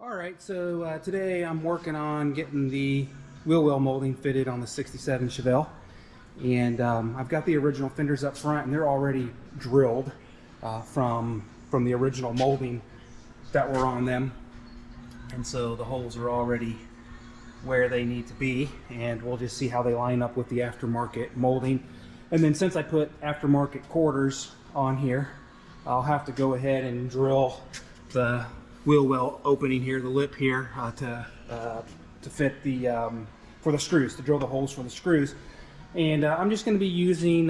All right, so today I'm working on getting the wheel well molding fitted on the 67 Chevelle. And I've got the original fenders up front and they're already drilled from the original molding that were on them. And so the holes are already where they need to be, and we'll just see how they line up with the aftermarket molding. And then since I put aftermarket quarters on here, I'll have to go ahead and drill the wheel well opening here, the lip here, to fit the for the screws, to drill the holes for the screws. And I'm just going to be using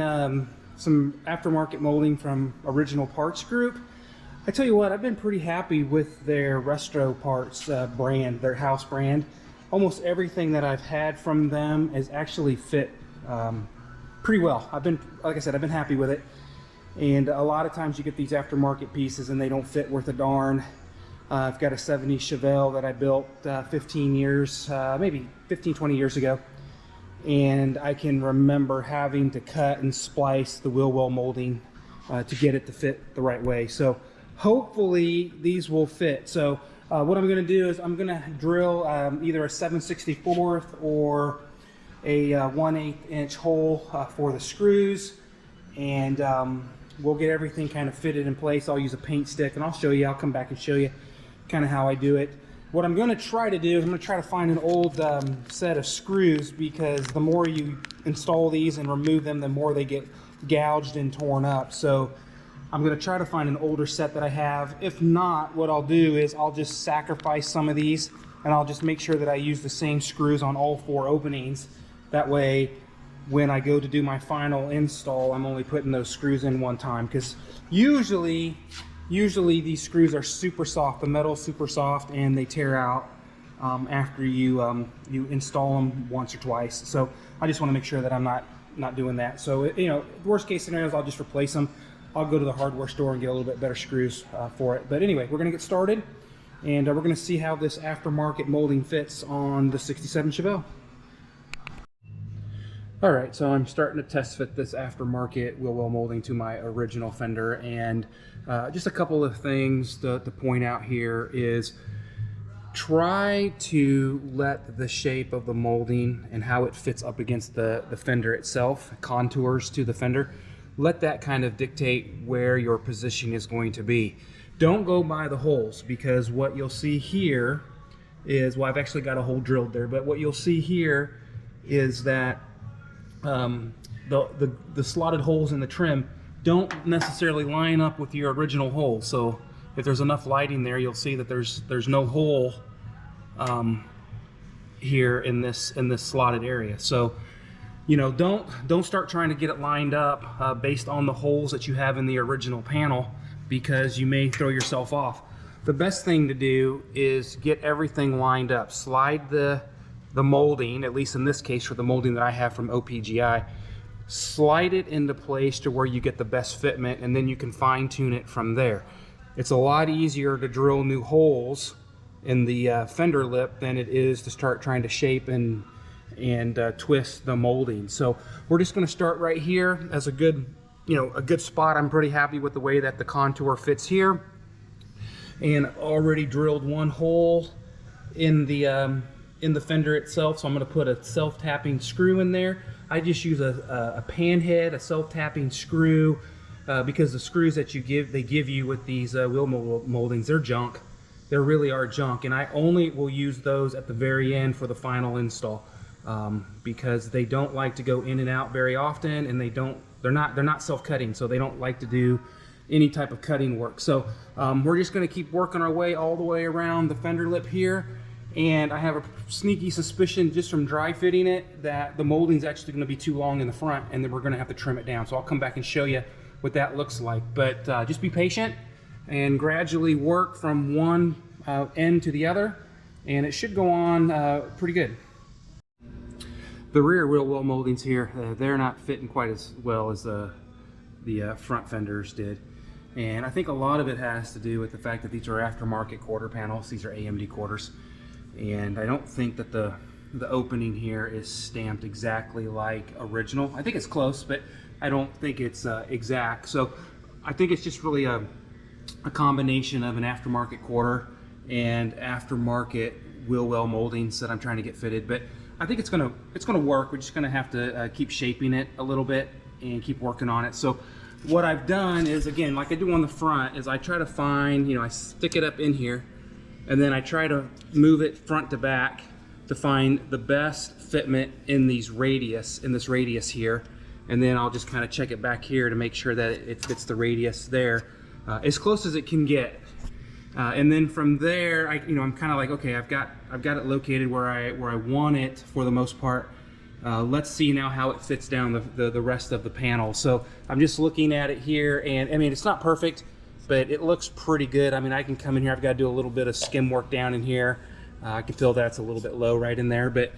some aftermarket molding from original Parts Group. I tell you what, I've been pretty happy with their RestoParts brand, their house brand. Almost everything that I've had from them has actually fit pretty well. Like I said, I've been happy with it. And a lot of times you get these aftermarket pieces and they don't fit worth a darn. I've got a 70 Chevelle that I built 15 years, maybe 15, 20 years ago. And I can remember having to cut and splice the wheel well molding to get it to fit the right way. So hopefully these will fit. So what I'm going to do is I'm going to drill either a 7/64 or a 1/8 inch hole for the screws, and we'll get everything kind of fitted in place. I'll use a paint stick and I'll show you, I'll come back and show you kind of how I do it. What I'm going to try to do is I'm going to try to find an old set of screws, because the more you install these and remove them, the more they get gouged and torn up. So I'm going to try to find an older set that I have. If not, what I'll do is I'll just sacrifice some of these and I'll just make sure that I use the same screws on all 4 openings. That way, when I go to do my final install, I'm only putting those screws in one time, because usually these screws are super soft. The metal's super soft and they tear out after you you install them once or twice. So I just want to make sure that I'm not doing that. So, you know, worst case scenarios, I'll just replace them. I'll go to the hardware store and get a little bit better screws for it. But anyway, we're going to get started, and we're going to see how this aftermarket molding fits on the 67 Chevelle. All right, so I'm starting to test fit this aftermarket wheel well molding to my original fender, and just a couple of things to point out here is try to let the shape of the molding and how it fits up against the fender itself, contours to the fender, let that kind of dictate where your position is going to be. Don't go by the holes, because what you'll see here is, well, I've actually got a hole drilled there, but what you'll see here is that the slotted holes in the trim don't necessarily line up with your original hole. So if there's enough lighting there, you'll see that there's no hole here in this slotted area. So, you know, don't start trying to get it lined up based on the holes that you have in the original panel, because you may throw yourself off. The best thing to do is get everything lined up. Slide the molding, at least in this case for the molding that I have from OPGI, slide it into place to where you get the best fitment, and then you can fine tune it from there. It's a lot easier to drill new holes in the fender lip than it is to start trying to shape and twist the molding. So we're just going to start right here as a good spot. I'm pretty happy with the way that the contour fits here, and already drilled one hole in the fender itself. So I'm going to put a self-tapping screw in there. I just use a pan head, a self-tapping screw, because the screws that they give you with these wheel moldings, they're junk. They really are junk, and I only will use those at the very end for the final install, because they don't like to go in and out very often, and they're not self-cutting, so they don't like to do any type of cutting work. So we're just going to keep working our way all the way around the fender lip here. And I have a sneaky suspicion, just from dry fitting it, that the molding is actually going to be too long in the front, and then we're going to have to trim it down. So I'll come back and show you what that looks like. But just be patient and gradually work from one end to the other, and it should go on pretty good. The rear wheel well moldings here, they're not fitting quite as well as the front fenders did. And I think a lot of it has to do with the fact that these are aftermarket quarter panels. These are AMD quarters. And I don't think that the opening here is stamped exactly like original. I think it's close, but I don't think it's exact. So I think it's just really a combination of an aftermarket quarter and aftermarket wheel well moldings that I'm trying to get fitted. But I think it's gonna work. We're just gonna have to keep shaping it a little bit and keep working on it. So what I've done is, again, like I do on the front, is I try to find, I stick it up in here, and then I try to move it front to back to find the best fitment in this radius here. And then I'll just kind of check it back here to make sure that it fits the radius there, as close as it can get. And then from there, I'm kind of like, okay, I've got it located where I want it for the most part. Let's see now how it fits down the rest of the panel. So I'm just looking at it here, and I mean, it's not perfect, but it looks pretty good. I mean, I can come in here, I've got to do a little bit of skim work down in here. I can feel that's a little bit low right in there, but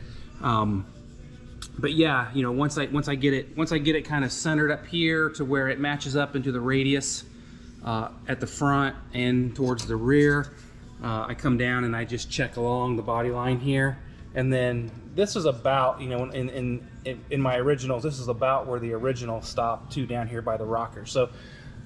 yeah, once I get it kind of centered up here to where it matches up into the radius at the front and towards the rear, I come down and I just check along the body line here. And then this is about, in my originals, this is about where the original stopped too, down here by the rocker. So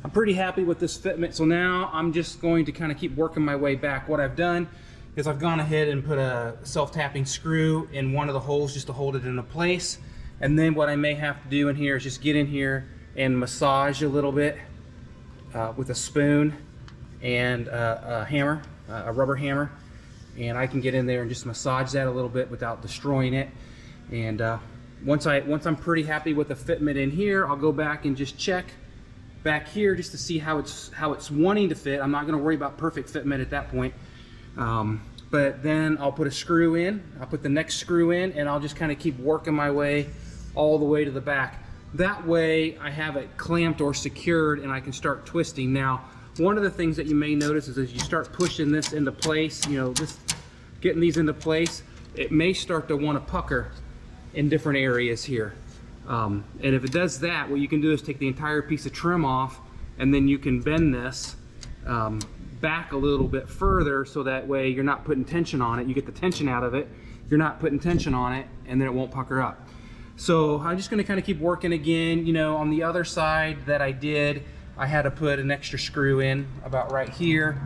I'm pretty happy with this fitment. So now I'm just going to kind of keep working my way back. What I've done is I've gone ahead and put a self-tapping screw in one of the holes just to hold it into place. And then what I may have to do in here is just get in here and massage a little bit with a spoon and a hammer, a rubber hammer. And I can get in there and just massage that a little bit without destroying it. And once I'm pretty happy with the fitment in here, I'll go back and just check back here just to see how it's wanting to fit. I'm not going to worry about perfect fitment at that point. But then I'll put a screw in. I'll put the next screw in, and I'll just kind of keep working my way all the way to the back. That way I have it clamped or secured, and I can start twisting. Now, one of the things that you may notice is as you start pushing this into place, getting these into place, it may start to want to pucker in different areas here. And if it does that, what you can do is take the entire piece of trim off, and then you can bend this back a little bit further, so that way you're not putting tension on it. You get the tension out of it, you're not putting tension on it, and then it won't pucker up. So I'm just going to kind of keep working again. On the other side that I did, I had to put an extra screw in about right here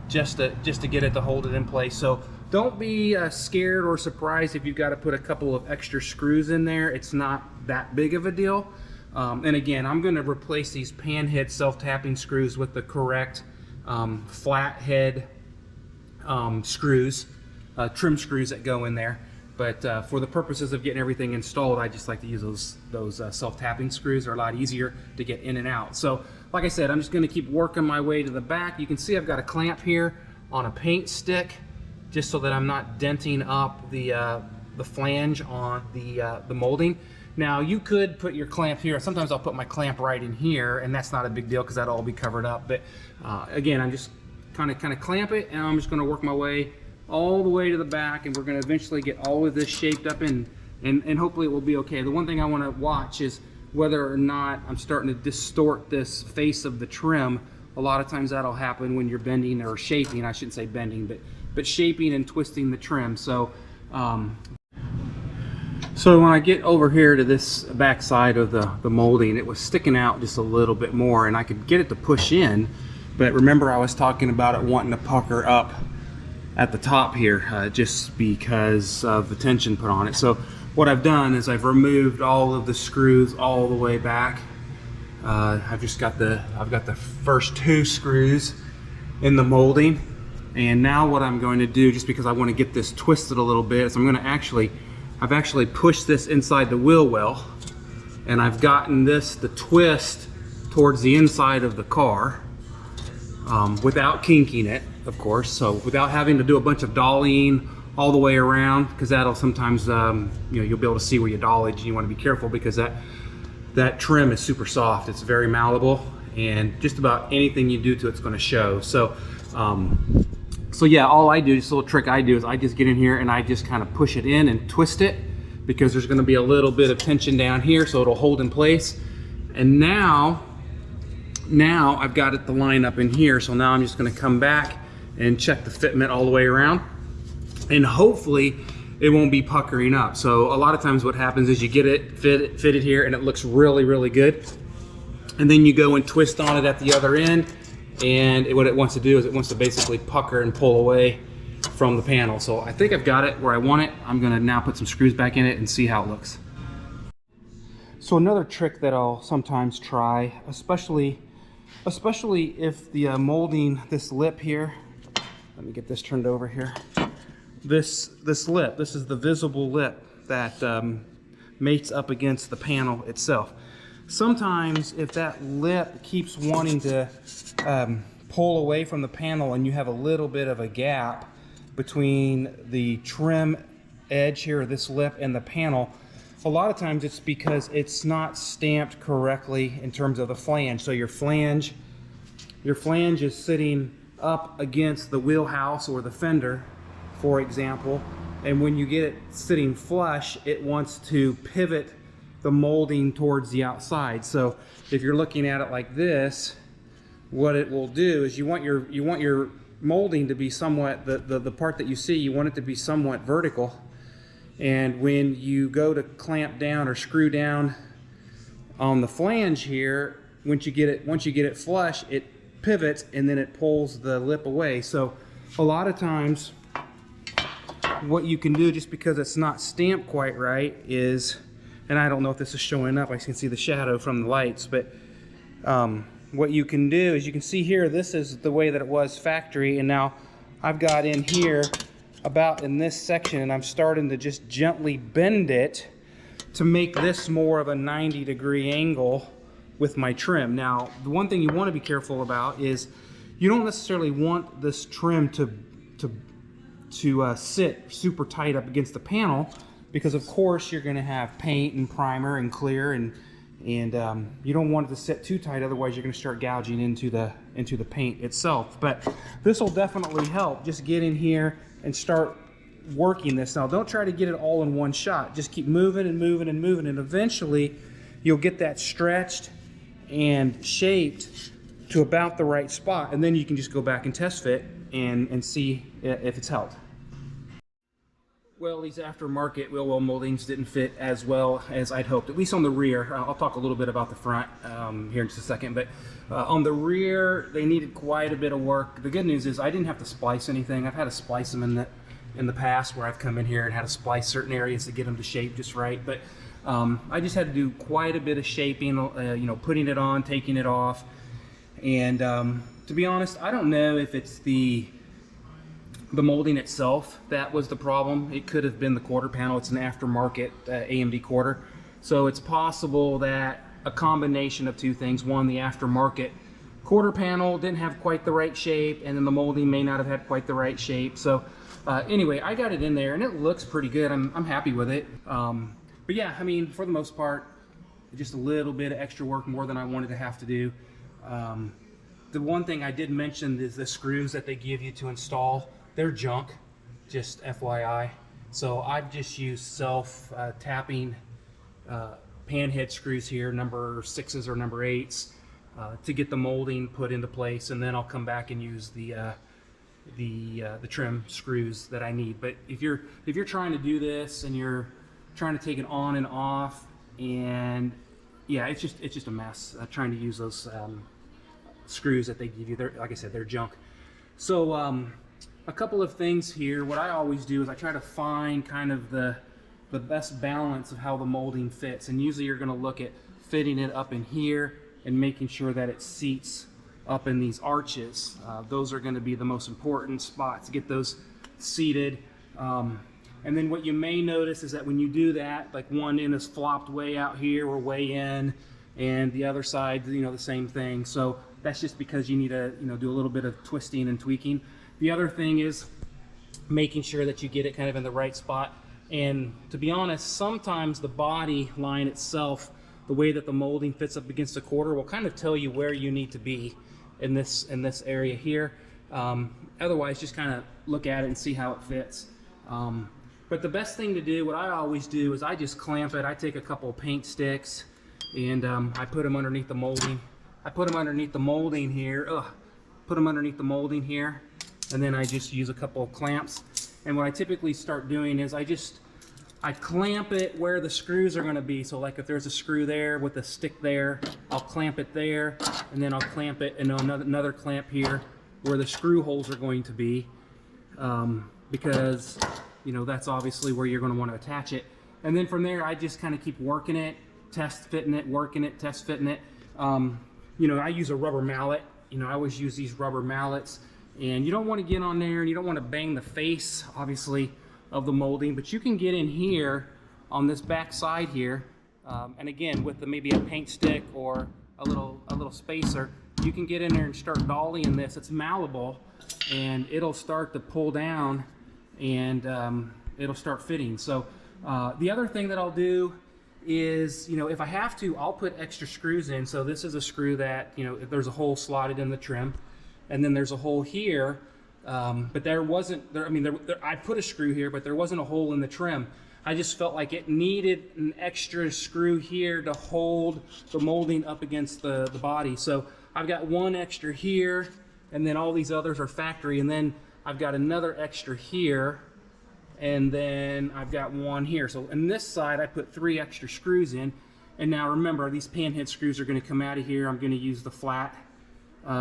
just to get it to hold it in place. So don't be scared or surprised if you've got to put a couple of extra screws in there. It's not that big of a deal. And again, I'm going to replace these pan head self-tapping screws with the correct flat head screws, trim screws that go in there. But for the purposes of getting everything installed, I just like to use those self-tapping screws. They're a lot easier to get in and out. So like I said, I'm just going to keep working my way to the back. You can see I've got a clamp here on a paint stick, just so that I'm not denting up the flange on the molding. Now you could put your clamp here. Sometimes I'll put my clamp right in here, and that's not a big deal because that'll all be covered up. But again, I'm just kind of clamp it, and I'm just going to work my way all the way to the back, and we're going to eventually get all of this shaped up, and hopefully it will be okay. The one thing I want to watch is whether or not I'm starting to distort this face of the trim. A lot of times that'll happen when you're bending or shaping. I shouldn't say bending, but shaping and twisting the trim. So so when I get over here to this back side of the molding, it was sticking out just a little bit more, and I could get it to push in. But remember, I was talking about it wanting to pucker up at the top here, just because of the tension put on it. So what I've done is I've removed all of the screws all the way back. I've got the first 2 screws in the molding, and now what I'm going to do, just because I want to get this twisted a little bit, is I've actually pushed this inside the wheel well, and I've gotten the twist towards the inside of the car, without kinking it, of course, so without having to do a bunch of dollying all the way around, because that'll sometimes, you'll be able to see where you dollage, and you want to be careful because that trim is super soft. It's very malleable, and just about anything you do to it's going to show. So yeah, all I do, just a little trick I do, is I just get in here and I just kind of push it in and twist it, because there's going to be a little bit of tension down here, so it'll hold in place. And now I've got it to line up in here, so now I'm just going to come back and check the fitment all the way around, and hopefully it won't be puckering up. So a lot of times what happens is you get it fitted here and it looks really, really good, and then you go and twist on it at the other end, and what it wants to do is it wants to basically pucker and pull away from the panel. So I think I've got it where I want it. I'm gonna now put some screws back in it and see how it looks. So another trick that I'll sometimes try, especially if the molding, this lip here, let me get this turned over here. This lip, this is the visible lip that mates up against the panel itself. Sometimes if that lip keeps wanting to pull away from the panel and you have a little bit of a gap between the trim edge here, or this lip, and the panel, a lot of times it's because it's not stamped correctly in terms of the flange. So your flange is sitting up against the wheelhouse or the fender, for example, and when you get it sitting flush, it wants to pivot the molding towards the outside. So if you're looking at it like this, what it will do is you want your molding to be somewhat, the part that you see, you want it to be somewhat vertical. And when you go to clamp down or screw down on the flange here, once you get it flush, it pivots and then it pulls the lip away. So a lot of times what you can do, just because it's not stamped quite right, is, and I don't know if this is showing up, I can see the shadow from the lights, but what you can do is, you can see here, this is the way that it was factory, and now I've got in here about in this section, and I'm starting to just gently bend it to make this more of a 90-degree angle with my trim. Now, the one thing you want to be careful about is you don't necessarily want this trim to sit super tight up against the panel, because of course you're going to have paint and primer and clear, and you don't want it to sit too tight, otherwise you're going to start gouging into the paint itself. But this will definitely help. Just get in here and start working this. Now, don't try to get it all in one shot. Just keep moving and moving and moving, and eventually you'll get that stretched and shaped to about the right spot, and then you can just go back and test fit and see if it's held. Well, these aftermarket wheel well moldings didn't fit as well as I'd hoped, at least on the rear. I'll talk a little bit about the front here in just a second, but on the rear, they needed quite a bit of work. The good news is I didn't have to splice anything. I've had to splice them in the past, where I've come in here and had to splice certain areas to get them to shape just right, but I just had to do quite a bit of shaping, you know, putting it on, taking it off, and to be honest, I don't know if it's the molding itself that was the problem. It could have been the quarter panel. It's an aftermarket AMD quarter, so it's possible that a combination of two things. One, the aftermarket quarter panel didn't have quite the right shape, and then the molding may not have had quite the right shape. So anyway, I got it in there and it looks pretty good. I'm happy with it. But yeah, I mean, for the most part, just a little bit of extra work, more than I wanted to have to do. The one thing I did mention is the screws that they give you to install. They're junk, just FYI. So I've just used self-tapping pan head screws here, number 6s or number 8s, to get the molding put into place, and then I'll come back and use the trim screws that I need. But if you're trying to do this and you're trying to take it on and off, and yeah, it's just a mess trying to use those screws that they give you. Like I said, they're junk. So a couple of things here. What I always do is I try to find kind of the best balance of how the molding fits, and usually you're going to look at fitting it up in here and making sure that it seats up in these arches. Those are going to be the most important spots. Get those seated. And then what you may notice is that when you do that, like one end is flopped way out here or way in, and the other side, you know, the same thing. So that's just because you need to, you know, do a little bit of twisting and tweaking. The other thing is making sure that you get it kind of in the right spot. And to be honest, sometimes the body line itself, the way that the molding fits up against the quarter, will kind of tell you where you need to be in this area here. Otherwise, just kind of look at it and see how it fits. But the best thing to do, what I always do, is I just clamp it. I take a couple of paint sticks and I put them underneath the molding. I put them underneath the molding here. Put them underneath the molding here, and then I just use a couple of clamps. And what I typically start doing is I I clamp it where the screws are going to be. So like if there's a screw there with a stick there, I'll clamp it there, and then I'll clamp it and another clamp here where the screw holes are going to be, because you know that's obviously where you're going to want to attach it. And then from there I just kind of keep working it, test fitting it, working it, test fitting it. You know, I use a rubber mallet. You know, I always use these rubber mallets, and you don't want to get on there and you don't want to bang the face obviously of the molding, but you can get in here on this back side here, and again with maybe a paint stick or a little spacer, you can get in there and start dollying this. It's malleable, and it'll start to pull down, and it'll start fitting. So the other thing that I'll do is, you know, if I have to, I'll put extra screws in. So this is a screw that, you know, if there's a hole slotted in the trim, and then there's a hole here. But there wasn't, I mean, I put a screw here, but there wasn't a hole in the trim. I just felt like it needed an extra screw here to hold the molding up against the body. So I've got one extra here, and then all these others are factory. And then I've got another extra here, and then I've got one here. So on this side, I put 3 extra screws in. And now remember, these panhead screws are going to come out of here. I'm going to use the flat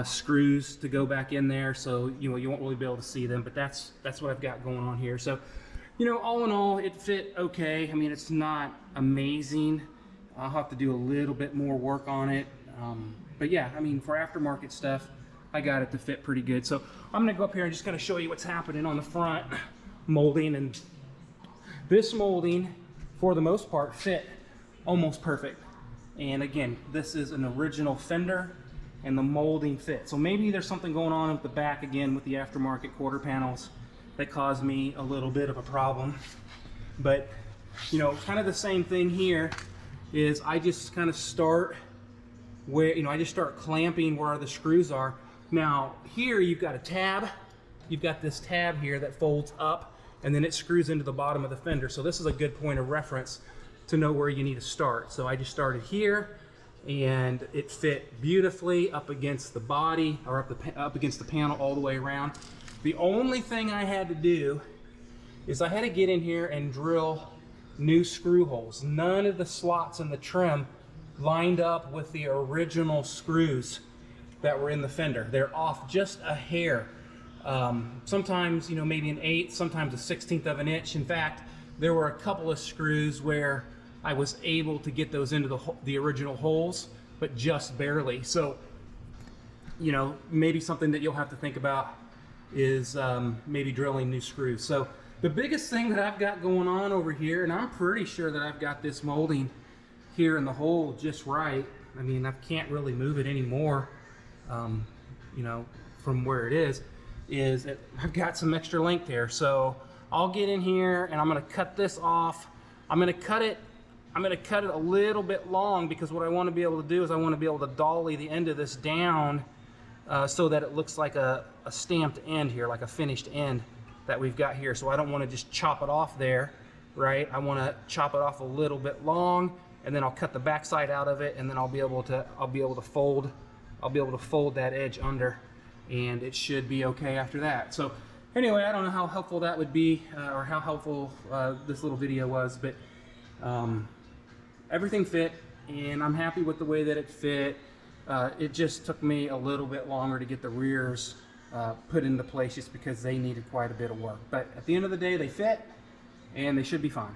screws to go back in there, so you know you won't really be able to see them, but that's what I've got going on here. So, you know, all in all, it fit okay. I mean, it's not amazing. I'll have to do a little bit more work on it, but yeah, I mean, for aftermarket stuff, I got it to fit pretty good. So I'm gonna go up here and just kind of show you what's happening on the front molding. And this molding, for the most part, fit almost perfect. And again, this is an original fender, and the molding fit. So maybe there's something going on at the back again with the aftermarket quarter panels that caused me a little bit of a problem. But you know, kind of the same thing here is I just kind of start where, you know, I just start clamping where the screws are. Now here you've got a tab, you've got this tab here that folds up, and then it screws into the bottom of the fender. So this is a good point of reference to know where you need to start. So I just started here, and it fit beautifully up against the body, or up against the panel all the way around. The only thing I had to do is I had to get in here and drill new screw holes. None of the slots in the trim lined up with the original screws that were in the fender. They're off just a hair. Sometimes, you know, maybe an 1/8, sometimes a 1/16 of an inch. In fact, there were a couple of screws where I was able to get those into the original holes, but just barely. So, you know, maybe something that you'll have to think about is maybe drilling new screws. So the biggest thing that I've got going on over here, and I'm pretty sure that I've got this molding here in the hole just right. I mean, I can't really move it anymore, you know, from where it is that I've got some extra length here. So I'll get in here and I'm gonna cut this off. I'm gonna cut it a little bit long, because what I want to be able to do is I want to be able to dolly the end of this down so that it looks like a stamped end here, like a finished end that we've got here. So I don't want to just chop it off there, right? I want to chop it off a little bit long, and then I'll cut the back side out of it, and then I'll be able to fold that edge under, and it should be okay after that. So anyway, I don't know how helpful that would be, or how helpful this little video was, but everything fit, and I'm happy with the way that it fit. It just took me a little bit longer to get the rears put into place, just because they needed quite a bit of work. But at the end of the day, they fit, and they should be fine.